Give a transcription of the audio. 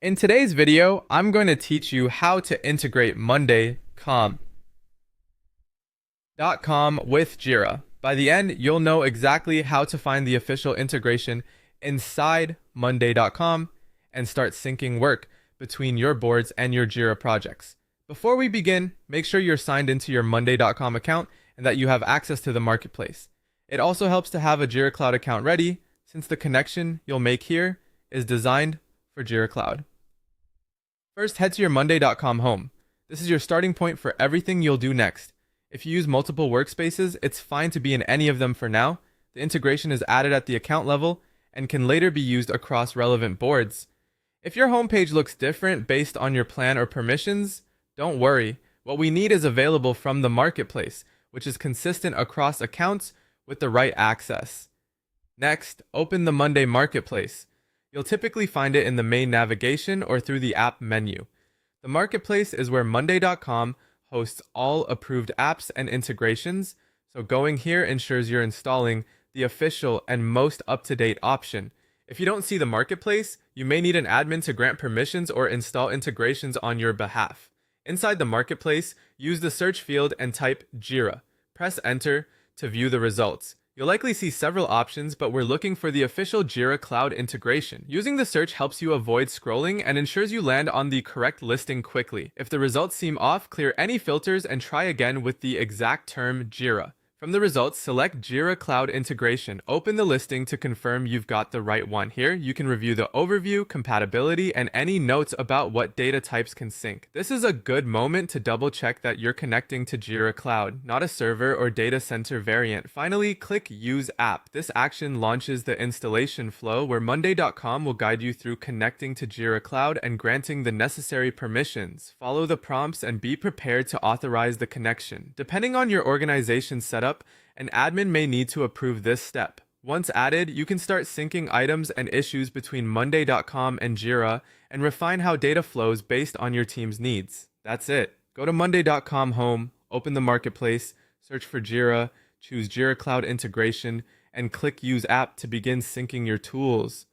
In today's video, I'm going to teach you how to integrate Monday.com with Jira. By the end, you'll know exactly how to find the official integration inside Monday.com and start syncing work between your boards and your Jira projects. Before we begin, make sure you're signed into your Monday.com account and that you have access to the marketplace. It also helps to have a Jira Cloud account ready, since the connection you'll make here is designed for Jira Cloud. First, head to your Monday.com home. This is your starting point for everything you'll do next. If you use multiple workspaces, it's fine to be in any of them for now. The integration is added at the account level and can later be used across relevant boards. If your homepage looks different based on your plan or permissions, don't worry. What we need is available from the marketplace, which is consistent across accounts with the right access. Next, open the Monday Marketplace. You'll typically find it in the main navigation or through the app menu. The marketplace is where Monday.com hosts all approved apps and integrations, so going here ensures you're installing the official and most up-to-date option. If you don't see the marketplace, you may need an admin to grant permissions or install integrations on your behalf. Inside the marketplace, use the search field and type Jira. Press enter to view the results. You'll likely see several options, but we're looking for the official Jira Cloud integration. Using the search helps you avoid scrolling and ensures you land on the correct listing quickly. If the results seem off, clear any filters and try again with the exact term Jira. From the results, select Jira Cloud Integration. Open the listing to confirm you've got the right one. Here, you can review the overview, compatibility, and any notes about what data types can sync. This is a good moment to double check that you're connecting to Jira Cloud, not a server or data center variant. Finally, click Use App. This action launches the installation flow where Monday.com will guide you through connecting to Jira Cloud and granting the necessary permissions. Follow the prompts and be prepared to authorize the connection. Depending on your organization's setup, an admin may need to approve this step. Once added, you can start syncing items and issues between Monday.com and Jira and refine how data flows based on your team's needs. That's it. Go to Monday.com home, open the marketplace, search for Jira, choose Jira Cloud Integration, and click Use App to begin syncing your tools.